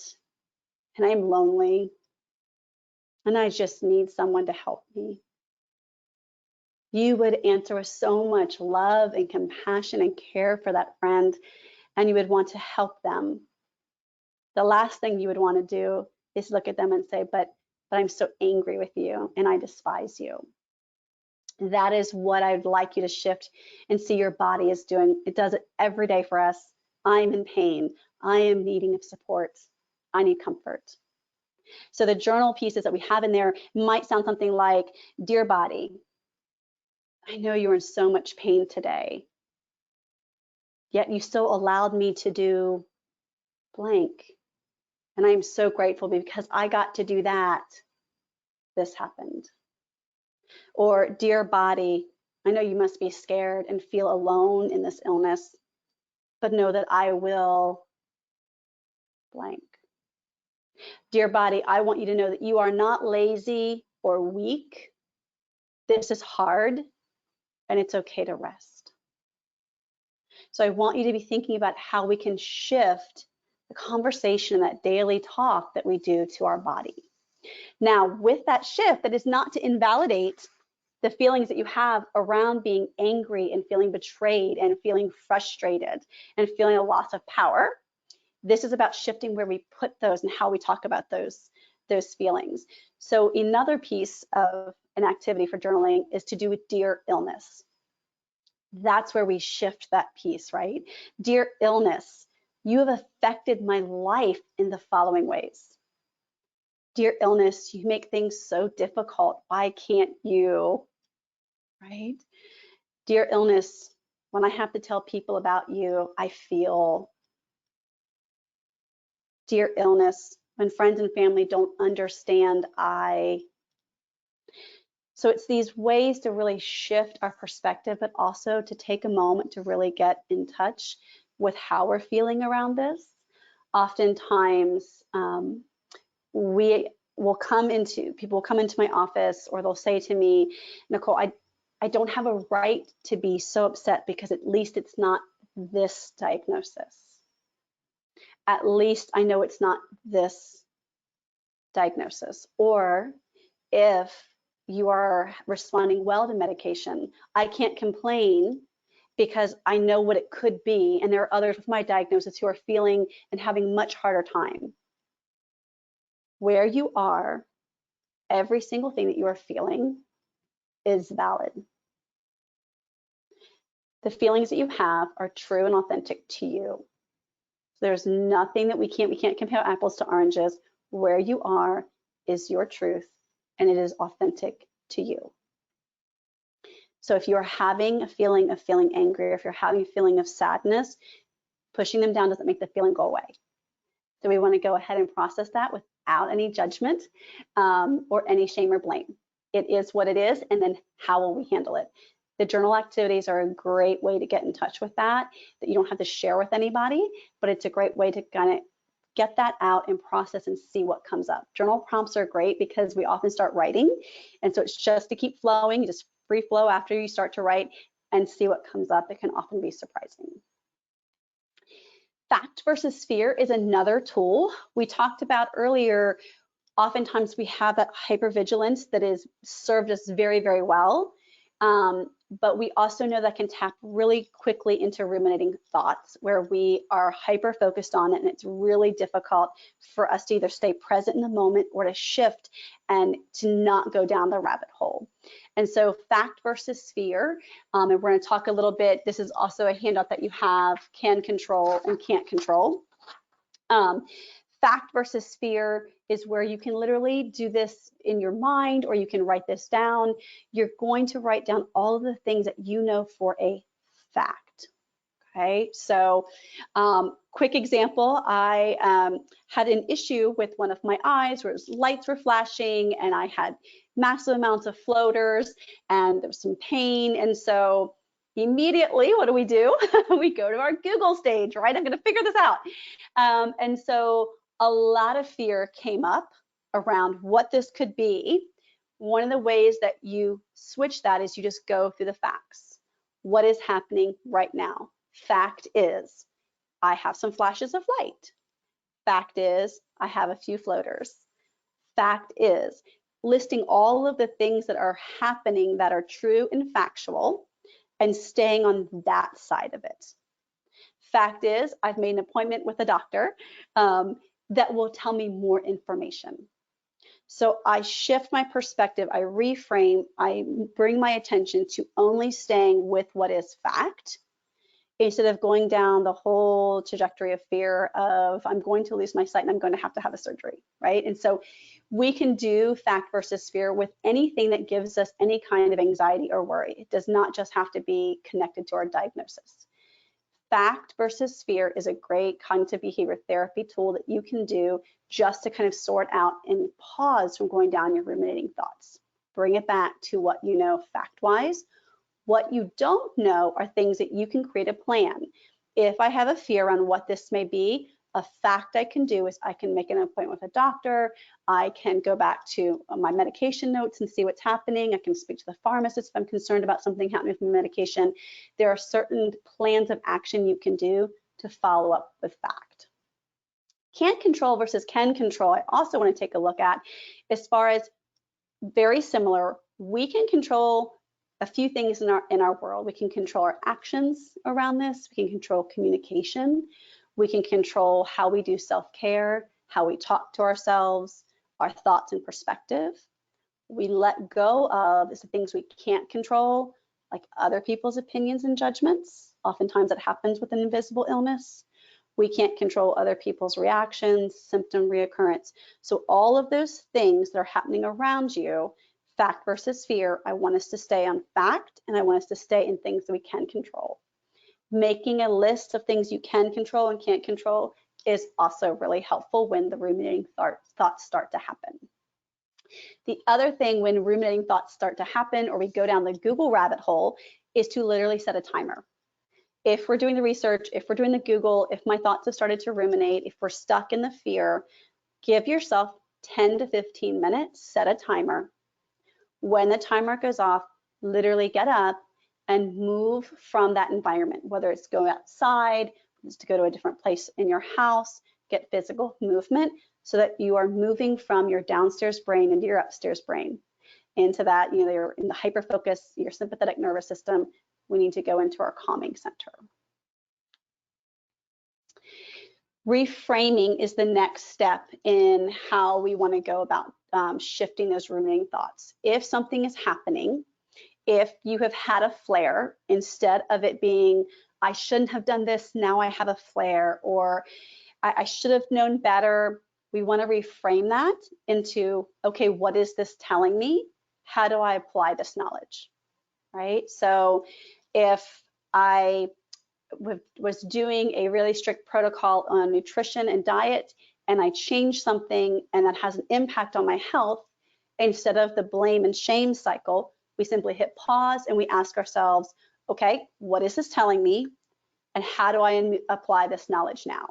S2: and I am lonely and I just need someone to help me. You would answer with so much love and compassion and care for that friend, and you would want to help them. The last thing you would want to do is look at them and say, but I'm so angry with you and I despise you. That is what I'd like you to shift and see your body is doing. It does it every day for us. I'm in pain. I am needing of support. I need comfort. So the journal pieces that we have in there might sound something like, Dear Body, I know you're in so much pain today, yet you still allowed me to do blank. And I am so grateful because I got to do that. This happened. Or, Dear Body, I know you must be scared and feel alone in this illness, but know that I will blank. Dear Body, I want you to know that you are not lazy or weak. This is hard and it's okay to rest. So I want you to be thinking about how we can shift the conversation, that daily talk that we do to our body. Now, with that shift, that is not to invalidate the feelings that you have around being angry and feeling betrayed and feeling frustrated and feeling a loss of power. This is about shifting where we put those and how we talk about those feelings. So another piece of an activity for journaling is to do with Dear Illness. That's where we shift that piece, right? Dear illness, you have affected my life in the following ways. Dear illness, you make things so difficult. Why can't you? Right? Dear illness, when I have to tell people about you, I feel. Dear illness, when friends and family don't understand, So it's these ways to really shift our perspective, but also to take a moment to really get in touch with how we're feeling around this. Oftentimes, people will come into my office, or they'll say to me, Nicole, I don't have a right to be so upset because at least it's not this diagnosis. At least I know it's not this diagnosis. Or if you are responding well to medication, I can't complain because I know what it could be. And there are others with my diagnosis who are feeling and having much harder time. Where you are, every single thing that you are feeling is valid. The feelings that you have are true and authentic to you. There's nothing that we can't compare apples to oranges. Where you are is your truth and it is authentic to you. So if you're having a feeling of feeling angry, or if you're having a feeling of sadness, pushing them down doesn't make the feeling go away. So we want to go ahead and process that without any judgment or any shame or blame. It is what it is, and then how will we handle it? The journal activities are a great way to get in touch with that you don't have to share with anybody, but it's a great way to kind of get that out and process and see what comes up. Journal prompts are great because we often start writing, and so it's just to keep flowing, just free flow after you start to write and see what comes up. It can often be surprising. Fact versus fear is another tool. We talked about earlier, oftentimes we have that hypervigilance that has served us very, very well. But we also know that can tap really quickly into ruminating thoughts where we are hyper focused on it, and it's really difficult for us to either stay present in the moment or to shift and to not go down the rabbit hole. And so fact versus fear, and we're going to talk a little bit, this is also a handout that you have, can control and can't control. Fact versus fear is where you can literally do this in your mind, or you can write this down. You're going to write down all of the things that you know for a fact. Okay, so quick example, I had an issue with one of my eyes where lights were flashing and I had massive amounts of floaters and there was some pain. And so immediately, what do? We go to our Google stage, right? I'm going to figure this out. And so a lot of fear came up around what this could be. One of the ways that you switch that is you just go through the facts. What is happening right now? Fact is, I have some flashes of light. Fact is, I have a few floaters. Fact is, listing all of the things that are happening that are true and factual and staying on that side of it. Fact is, I've made an appointment with a doctor that will tell me more information. So I shift my perspective, I reframe, I bring my attention to only staying with what is fact, instead of going down the whole trajectory of fear of I'm going to lose my sight and I'm going to have a surgery, right? And so we can do fact versus fear with anything that gives us any kind of anxiety or worry. It does not just have to be connected to our diagnosis. Fact versus fear is a great cognitive behavior therapy tool that you can do just to kind of sort out and pause from going down your ruminating thoughts. Bring it back to what you know fact-wise. What you don't know are things that you can create a plan. If I have a fear on what this may be, a fact I can do is I can make an appointment with a doctor. I can go back to my medication notes and see what's happening. I can speak to the pharmacist if I'm concerned about something happening with my medication. There are certain plans of action you can do to follow up with fact. Can't control versus can control, I also want to take a look at as far as very similar. We can control a few things in our world. We can control our actions around this. We can control communication. We can control how we do self-care, how we talk to ourselves, our thoughts and perspective. We let go of the things we can't control, like other people's opinions and judgments. Oftentimes that happens with an invisible illness. We can't control other people's reactions, symptom reoccurrence. So all of those things that are happening around you, fact versus fear, I want us to stay on fact, and I want us to stay in things that we can control. Making a list of things you can control and can't control is also really helpful when the ruminating thoughts start to happen. The other thing when ruminating thoughts start to happen, or we go down the Google rabbit hole, is to literally set a timer. If we're doing the research, if we're doing the Google, if my thoughts have started to ruminate, if we're stuck in the fear, give yourself 10 to 15 minutes, set a timer. When the timer goes off, literally get up and move from that environment, whether it's go outside, it's to go to a different place in your house, get physical movement so that you are moving from your downstairs brain into your upstairs brain. Into that, you're in the hyper focus, your sympathetic nervous system. We need to go into our calming center. Reframing is the next step in how we want to go about shifting those ruminating thoughts. If something is happening, if you have had a flare, instead of it being, I shouldn't have done this, now I have a flare, or I should have known better, we want to reframe that into, okay, what is this telling me? How do I apply this knowledge? right? So if I was doing a really strict protocol on nutrition and diet, and I change something and that has an impact on my health, instead of the blame and shame cycle, we simply hit pause and we ask ourselves, okay, what is this telling me? And how do I apply this knowledge now?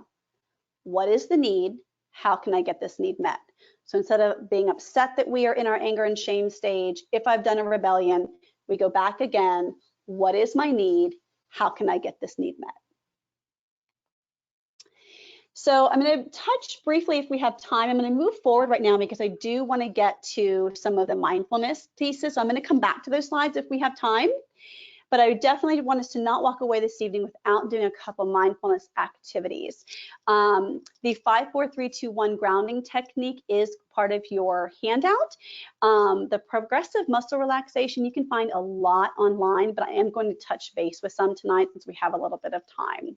S2: What is the need? How can I get this need met? So instead of being upset that we are in our anger and shame stage, if I've done a rebellion, we go back again. What is my need? How can I get this need met? So I'm going to touch briefly, if we have time, I'm going to move forward right now because I do want to get to some of the mindfulness pieces. So I'm going to come back to those slides if we have time. But I definitely want us to not walk away this evening without doing a couple mindfulness activities. The 5-4-3-2-1 grounding technique is part of your handout. The progressive muscle relaxation, you can find a lot online, but I am going to touch base with some tonight since we have a little bit of time.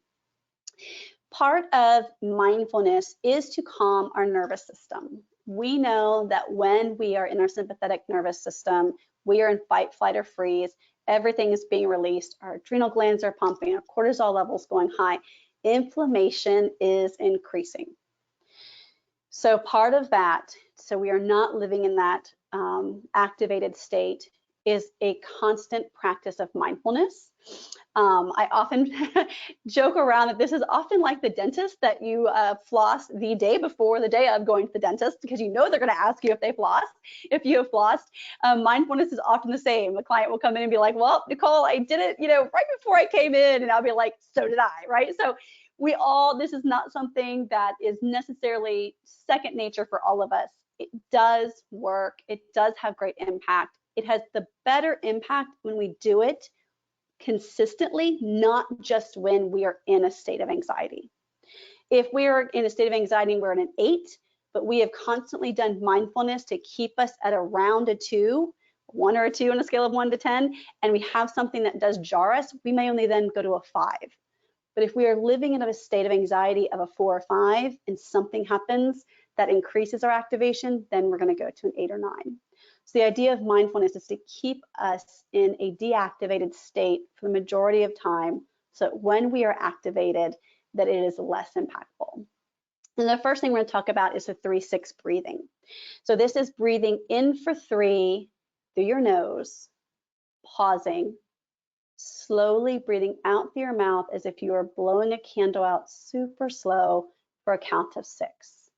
S2: Part of mindfulness is to calm our nervous system. We know that when we are in our sympathetic nervous system, we are in fight, flight, or freeze. Everything is being released. Our adrenal glands are pumping, our cortisol levels going high. Inflammation is increasing. So part of that, so we are not living in that activated state, is a constant practice of mindfulness. I often joke around that this is often like the dentist, that you floss the day before the day of going to the dentist, because you know they're going to ask you if they flossed, if you have flossed. Mindfulness is often the same. The client will come in and be like, well, Nicole, I did it, right before I came in, and I'll be like, so did I, right? So this is not something that is necessarily second nature for all of us. It does work. It does have great impact. It has the better impact when we do it consistently, not just when we are in a state of anxiety. If we are in a state of anxiety and we're in an 8, but we have constantly done mindfulness to keep us at around a 2, 1 or a 2 on a scale of 1 to 10, and we have something that does jar us, we may only then go to a 5. But if we are living in a state of anxiety of a 4 or 5 and something happens that increases our activation, then we're going to go to an 8 or 9. So the idea of mindfulness is to keep us in a deactivated state for the majority of time, so that when we are activated, that it is less impactful. And the first thing we're going to talk about is the 3-6 breathing. So this is breathing in for 3 through your nose, pausing, slowly breathing out through your mouth as if you are blowing a candle out super slow for a count of 6.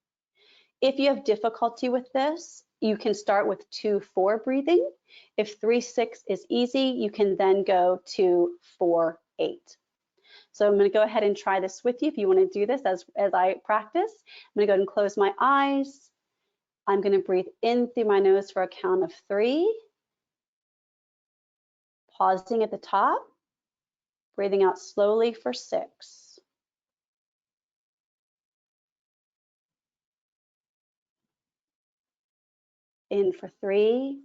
S2: If you have difficulty with this, you can start with 2-4 breathing. If 3-6 is easy, you can then go to 4-8. So I'm going to go ahead and try this with you if you want to do this as I practice. I'm going to go ahead and close my eyes. I'm going to breathe in through my nose for a count of 3. Pausing at the top. Breathing out slowly for 6. In for 3.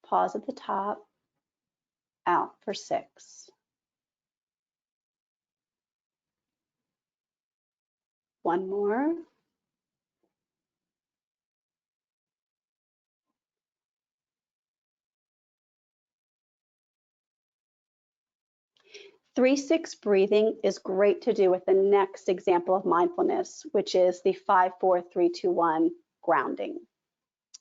S2: Pause at the top. Out for 6. One more. Three, 6 breathing is great to do with the next example of mindfulness, which is the 5-4-3-2-1 grounding.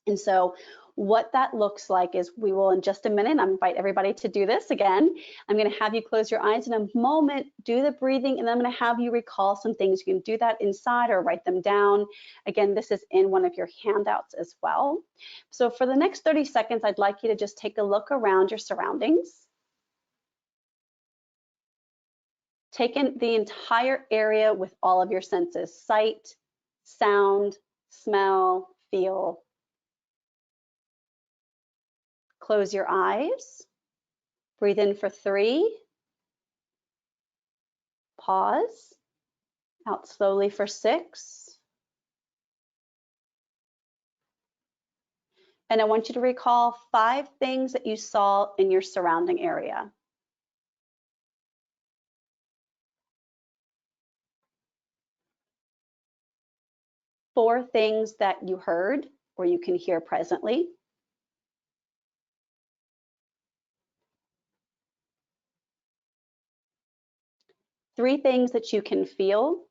S2: And so what that looks like is, we will in just a minute, I invite everybody to do this again. I'm going to have you close your eyes in a moment, do the breathing, and then I'm going to have you recall some things. You can do that inside or write them down. Again, this is in one of your handouts as well. So for the next 30 seconds, I'd like you to just take a look around your surroundings. Take in the entire area with all of your senses: sight, sound, smell, feel. Close your eyes. Breathe in for 3. Pause. Out slowly for 6. And I want you to recall 5 things that you saw in your surrounding area. 4 things that you heard or you can hear presently. 3 things that you can feel.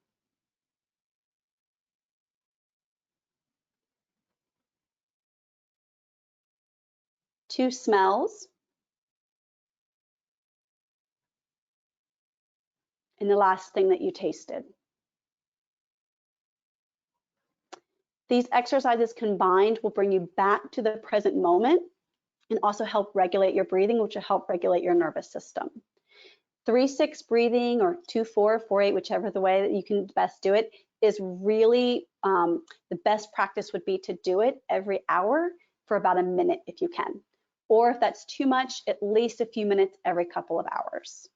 S2: 2 smells. And the last thing that you tasted. These exercises combined will bring you back to the present moment and also help regulate your breathing, which will help regulate your nervous system. 3-6 breathing or 2-4, 4-8, whichever the way that you can best do it, is really the best practice would be to do it every hour for about a minute if you can. Or if that's too much, at least a few minutes every couple of hours.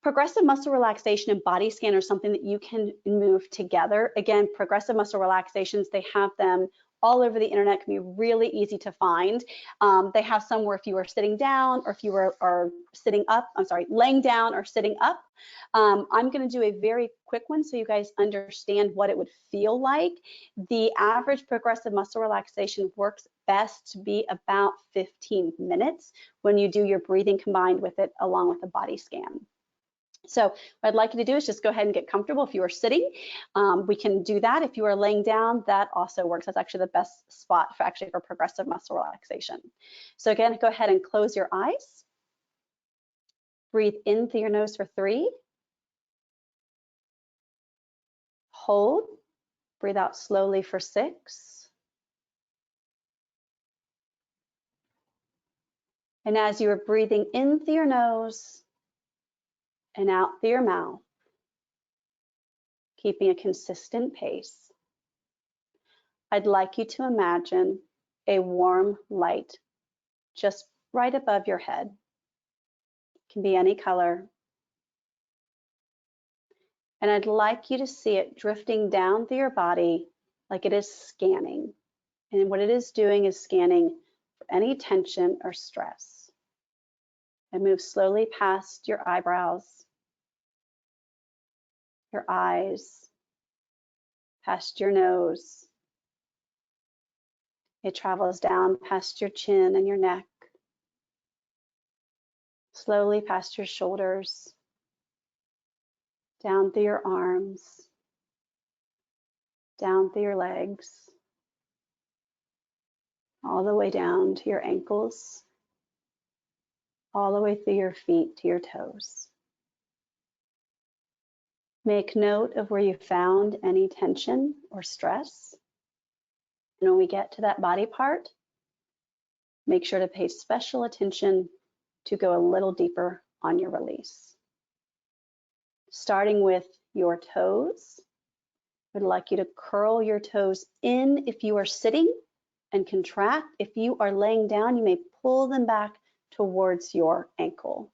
S2: Progressive muscle relaxation and body scan are something that you can move together. Again, progressive muscle relaxations, they have them all over the internet, can be really easy to find. They have some where if you are sitting down or if you are sitting up, laying down or sitting up. I'm gonna do a very quick one so you guys understand what it would feel like. The average progressive muscle relaxation works best to be about 15 minutes when you do your breathing combined with it along with a body scan. So what I'd like you to do is just go ahead and get comfortable. If you are sitting, we can do that. If you are laying down, that also works. That's actually the best spot for progressive muscle relaxation. So again, go ahead and close your eyes. Breathe in through your nose for 3. Hold. Breathe out slowly for 6. And as you are breathing in through your nose and out through your mouth, keeping a consistent pace, I'd like you to imagine a warm light just right above your head. It can be any color. And I'd like you to see it drifting down through your body like it is scanning. And what it is doing is scanning for any tension or stress. And move slowly past your eyebrows, your eyes, past your nose. It travels down past your chin and your neck, slowly past your shoulders, down through your arms, down through your legs, all the way down to your ankles, all the way through your feet to your toes. Make note of where you found any tension or stress. And when we get to that body part, make sure to pay special attention to go a little deeper on your release. Starting with your toes, I'd like you to curl your toes in if you are sitting and contract. If you are laying down, you may pull them back towards your ankle.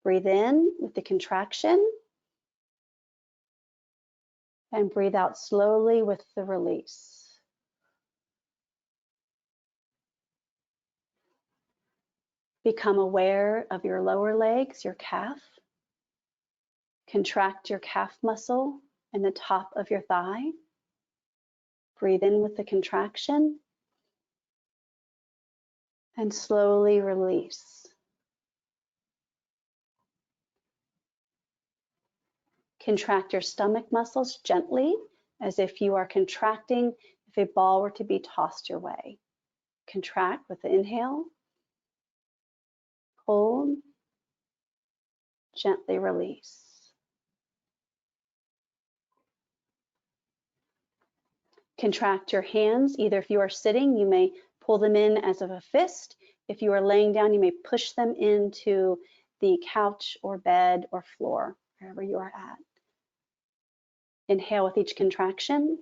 S2: Breathe in with the contraction and breathe out slowly with the release. Become aware of your lower legs, your calf. Contract your calf muscle and the top of your thigh. Breathe in with the contraction and slowly release. Contract your stomach muscles gently as if you are contracting if a ball were to be tossed your way. Contract with the inhale. Hold. Gently release. Contract your hands. Either if you are sitting, you may pull them in as of a fist. If you are laying down, you may push them into the couch or bed or floor, wherever you are at. Inhale with each contraction.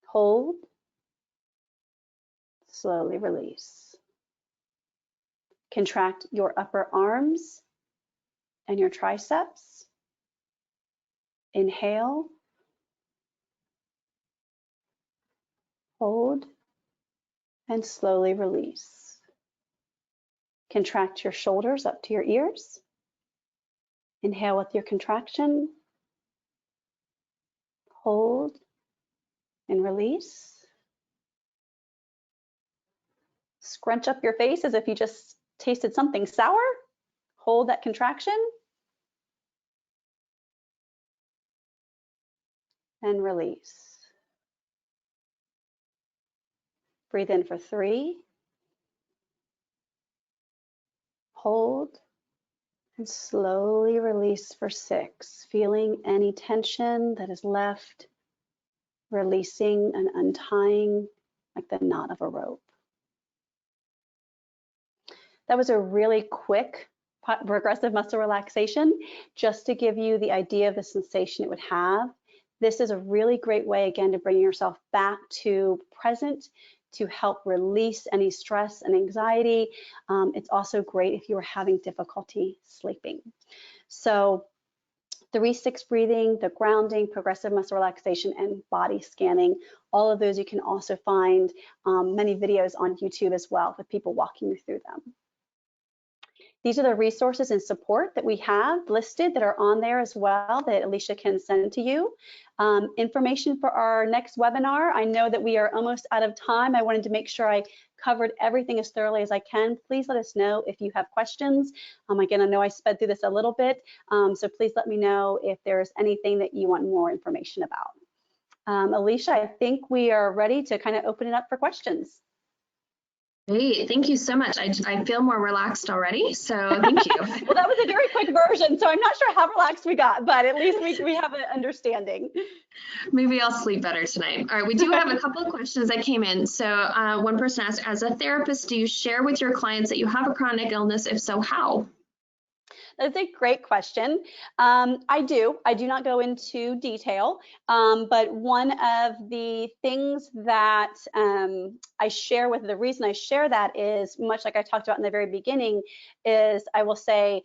S2: Hold. Slowly release. Contract your upper arms and your triceps. Inhale. Hold. And slowly release. Contract your shoulders up to your ears. Inhale with your contraction. Hold and release. Scrunch up your face as if you just tasted something sour. Hold that contraction. and release. Breathe in for 3. Hold. And slowly release for 6, feeling any tension that is left, releasing and untying like the knot of a rope. That was a really quick progressive muscle relaxation, just to give you the idea of the sensation it would have. This is a really great way, again, to bring yourself back to present, to help release any stress and anxiety. It's also great if you are having difficulty sleeping. So 3-6 breathing, the grounding, progressive muscle relaxation, and body scanning, all of those you can also find many videos on YouTube as well with people walking you through them. These are the resources and support that we have listed that are on there as well that Alicia can send to you. Information for our next webinar. I know that we are almost out of time. I wanted to make sure I covered everything as thoroughly as I can. Please let us know if you have questions. Again, I know I sped through this a little bit, so please let me know if there's anything that you want more information about. Alicia, I think we are ready to kind of open it up for questions.
S1: Great, thank you so much. I feel more relaxed already, so thank you.
S2: Well, that was a very quick version, so I'm not sure how relaxed we got, but at least we have an understanding.
S1: Maybe I'll sleep better tonight. All right, we do have a couple of questions that came in. So one person asked, as a therapist, do you share with your clients that you have a chronic illness? If so, how?
S2: That's a great question. I do not go into detail, but one of the things that I share with, the reason I share that is much like I talked about in the very beginning, is I will say,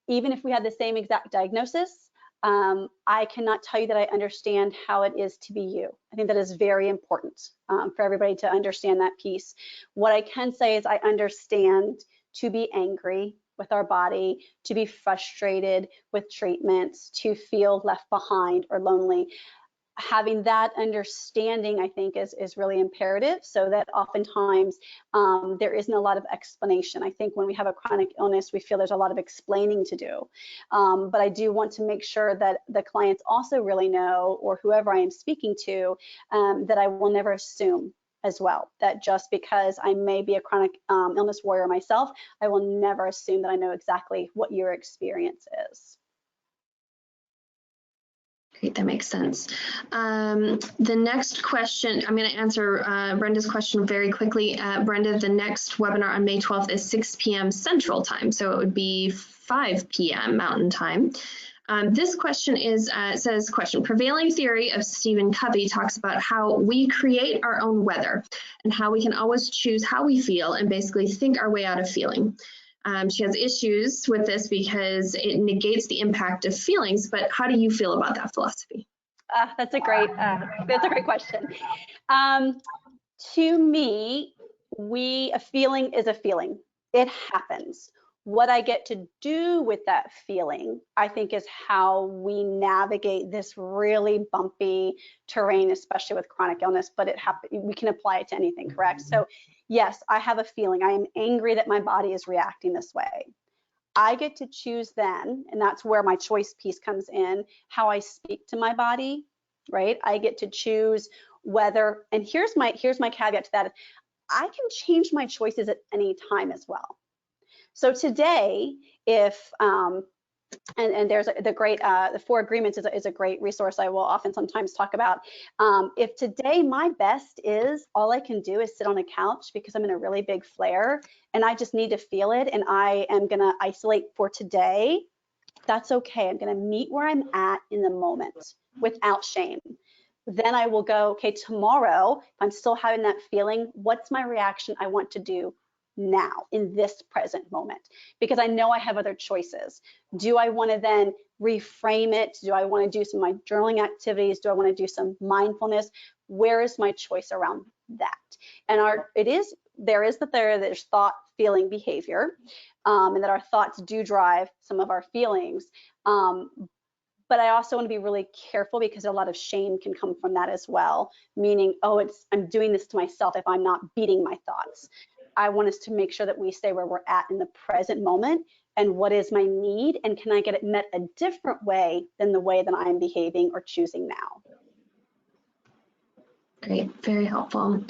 S2: even if we had the same exact diagnosis, I cannot tell you that I understand how it is to be you. I think that is very important for everybody to understand that piece. What I can say is I understand to be angry with our body, to be frustrated with treatments, to feel left behind or lonely. Having that understanding, I think, is really imperative, so that oftentimes there isn't a lot of explanation. I think when we have a chronic illness, we feel there's a lot of explaining to do. But I do want to make sure that the clients also really know, or whoever I am speaking to, that I will never assume as well, that just because I may be a chronic illness warrior myself, I will never assume that I know exactly what your experience is.
S1: Great, that makes sense. The next question, I'm going to answer Brenda's question very quickly. Brenda, the next webinar on May 12th is 6 p.m. Central Time, so it would be 5 p.m. Mountain Time. This question says, prevailing theory of Stephen Covey talks about how we create our own weather and how we can always choose how we feel and basically think our way out of feeling. She has issues with this because it negates the impact of feelings, but how do you feel about that philosophy?
S2: That's a great question. To me, a feeling is a feeling. It happens. What I get to do with that feeling, I think, is how we navigate this really bumpy terrain, especially with chronic illness, but we can apply it to anything, correct? So yes, I have a feeling. I am angry that my body is reacting this way. I get to choose then, and that's where my choice piece comes in, how I speak to my body, right? I get to choose whether, and here's my caveat to that, I can change my choices at any time as well. So today, if and there's the 4 agreements is a great resource I will often sometimes talk about. If today my best is all I can do is sit on a couch because I'm in a really big flare and I just need to feel it and I am gonna isolate for today, that's okay. I'm gonna meet where I'm at in the moment without shame. Then I will go, okay, tomorrow, if I'm still having that feeling, what's my reaction I want to do now in this present moment? Because I know I have other choices. Do I want to then reframe it? Do I want to do some of my journaling activities? Do I want to do some mindfulness? Where is my choice around that? And there's thought, feeling, behavior, and that our thoughts do drive some of our feelings. But I also want to be really careful because a lot of shame can come from that as well, meaning, oh, I'm doing this to myself if I'm not beating my thoughts. I want us to make sure that we stay where we're at in the present moment and what is my need, and can I get it met a different way than the way that I'm behaving or choosing now.
S1: Great, very helpful.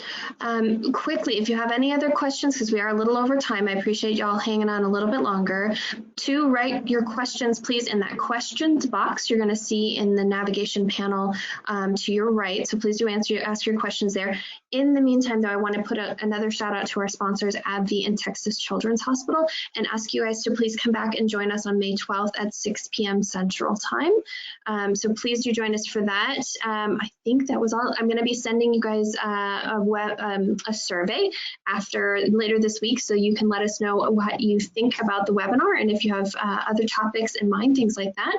S1: Quickly, if you have any other questions, because we are a little over time, I appreciate y'all hanging on a little bit longer. To write your questions, please, in that questions box you're going to see in the navigation panel to your right. So please do ask your questions there. In the meantime, though, I want to put another shout out to our sponsors, AbbVie and Texas Children's Hospital, and ask you guys to please come back and join us on May 12th at 6 p.m. Central Time. So please do join us for that. I think that was all. I'm going to be sending you guys a survey later this week, so you can let us know what you think about the webinar and if you have other topics in mind, things like that.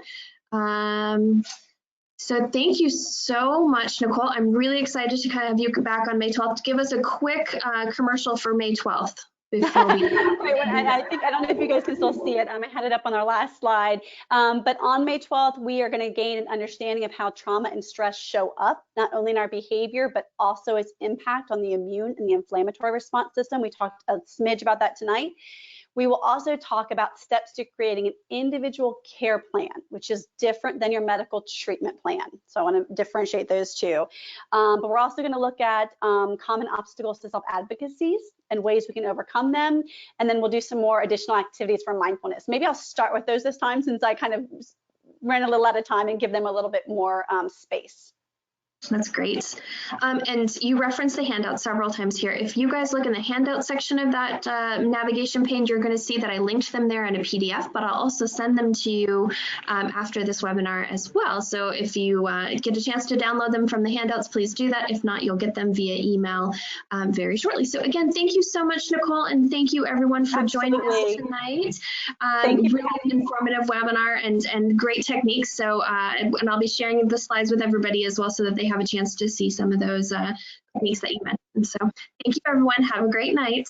S1: So thank you so much, Nicole. I'm really excited to kind of have you back on May 12th. Give us a quick commercial for May 12th. Before we
S2: I don't know if you guys can still see it. I had it up on our last slide. But on May 12th, we are going to gain an understanding of how trauma and stress show up, not only in our behavior, but also its impact on the immune and the inflammatory response system. We talked a smidge about that tonight. We will also talk about steps to creating an individual care plan, which is different than your medical treatment plan. So I want to differentiate those two. But we're also going to look at common obstacles to self-advocacies and ways we can overcome them. And then we'll do some more additional activities for mindfulness. Maybe I'll start with those this time, since I kind of ran a little out of time, and give them a little bit more space.
S1: That's great. And you referenced the handout several times here. If you guys look in the handout section of that navigation page, you're going to see that I linked them there in a PDF, but I'll also send them to you after this webinar as well. So if you get a chance to download them from the handouts, please do that. If not, you'll get them via email very shortly. So again, thank you so much, Nicole, and thank you everyone for joining us tonight.
S2: Thank you.
S1: Really informative webinar and great techniques. So and I'll be sharing the slides with everybody as well, so that they have a chance to see some of those techniques that you mentioned. So thank you, everyone. Have a great night.